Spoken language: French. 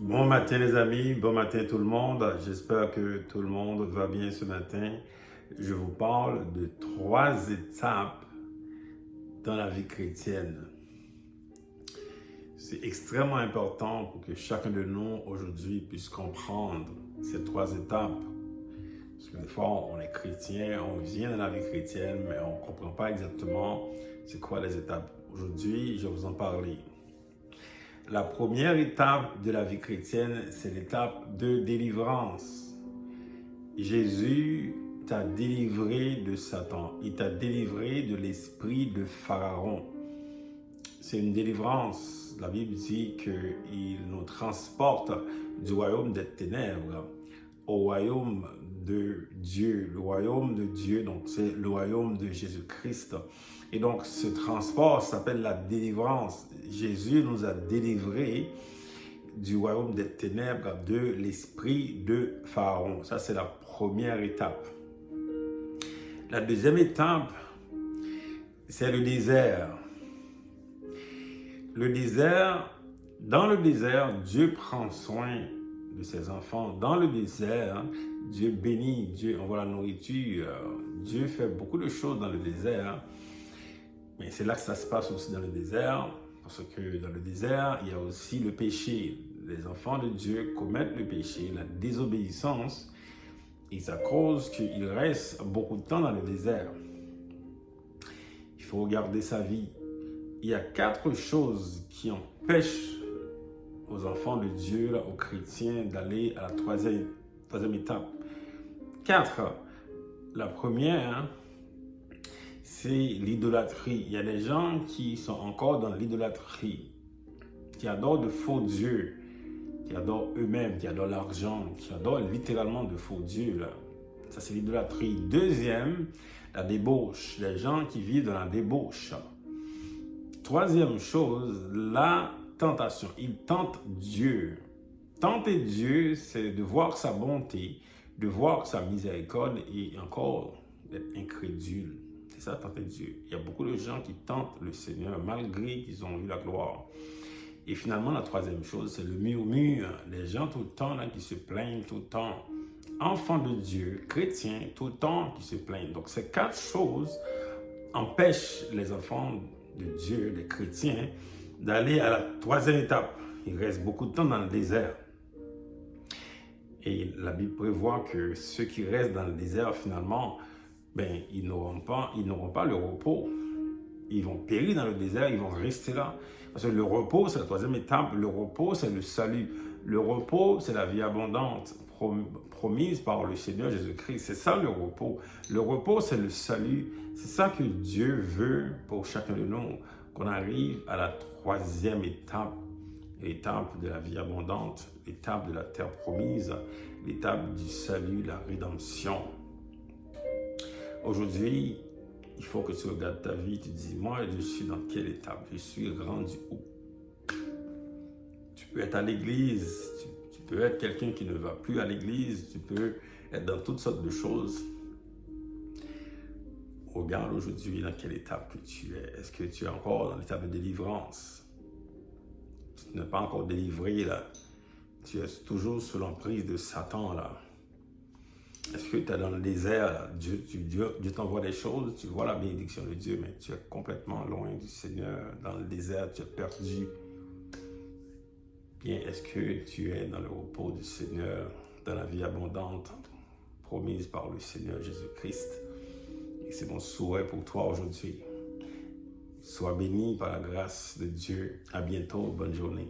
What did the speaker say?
Bon matin les amis, bon matin tout le monde. J'espère que tout le monde va bien ce matin. Je vous parle de 3 étapes dans la vie chrétienne. C'est extrêmement important pour que chacun de nous aujourd'hui puisse comprendre ces 3 étapes. Parce que des fois on est chrétien, on vient dans la vie chrétienne, mais on ne comprend pas exactement c'est quoi les étapes. Aujourd'hui, je vais vous en parler. La première étape de la vie chrétienne, c'est l'étape de délivrance. Jésus t'a délivré de Satan. Il t'a délivré de l'esprit de Pharaon. C'est une délivrance. La Bible dit qu'il nous transporte du royaume des ténèbres au royaume de Dieu. Le royaume de Dieu, donc c'est le royaume de Jésus-Christ. Et donc ce transport s'appelle la délivrance. Jésus nous a délivrés du royaume des ténèbres, de l'esprit de Pharaon. Ça, c'est la première étape. La deuxième étape, c'est le désert. Dans le désert, Dieu prend soin de ses enfants. Dans le désert, Dieu bénit, Dieu envoie la nourriture. Dieu fait beaucoup de choses dans le désert. Mais c'est là que ça se passe aussi dans le désert. Parce que dans le désert, il y a aussi le péché. Les enfants de Dieu commettent le péché, la désobéissance. Et ça cause qu'ils restent beaucoup de temps dans le désert. Il faut regarder sa vie. Il y a 4 choses qui empêchent aux enfants de Dieu, aux chrétiens, d'aller à la troisième étape. 4. La première, c'est l'idolâtrie. Il y a des gens qui sont encore dans l'idolâtrie, qui adorent de faux dieux, qui adorent eux-mêmes, qui adorent l'argent, qui adorent littéralement de faux dieux. Là. Ça, c'est l'idolâtrie. Deuxième, la débauche. Les gens qui vivent dans la débauche. Troisième chose, la tentation. Ils tentent Dieu. Tenter Dieu, c'est de voir sa bonté, de voir sa miséricorde et encore d'être incrédule. C'est ça, tenter Dieu. Il y a beaucoup de gens qui tentent le Seigneur malgré qu'ils ont eu la gloire. Et finalement, la troisième chose, c'est le murmure. Les gens tout le temps là, qui se plaignent, tout le temps. Enfants de Dieu, chrétiens, tout le temps qui se plaignent. Donc, ces 4 choses empêchent les enfants de Dieu, les chrétiens, d'aller à la troisième étape. Ils restent beaucoup de temps dans le désert. Et la Bible prévoit que ceux qui restent dans le désert, finalement, ils n'auront pas le repos. Ils vont périr dans le désert, ils vont rester là. Parce que le repos, c'est la troisième étape. Le repos, c'est le salut. Le repos, c'est la vie abondante promise par le Seigneur Jésus-Christ. C'est ça le repos. Le repos, c'est le salut. C'est ça que Dieu veut pour chacun de nous. Qu'on arrive à la troisième étape. L'étape de la vie abondante. L'étape de la terre promise. L'étape du salut, la rédemption. Aujourd'hui, il faut que tu regardes ta vie, tu te dis, moi, je suis dans quelle étape? Je suis rendu où? Tu peux être à l'église, tu peux être quelqu'un qui ne va plus à l'église, tu peux être dans toutes sortes de choses. Regarde aujourd'hui dans quelle étape que tu es. Est-ce que tu es encore dans l'étape de délivrance? Tu n'es pas encore délivré, là. Tu es toujours sous l'emprise de Satan, là. Est-ce que tu es dans le désert, là? Dieu t'envoie des choses, tu vois la bénédiction de Dieu, mais tu es complètement loin du Seigneur. Dans le désert, tu es perdu. Bien, est-ce que tu es dans le repos du Seigneur, dans la vie abondante promise par le Seigneur Jésus-Christ? Et c'est mon souhait pour toi aujourd'hui. Sois béni par la grâce de Dieu. À bientôt. Bonne journée.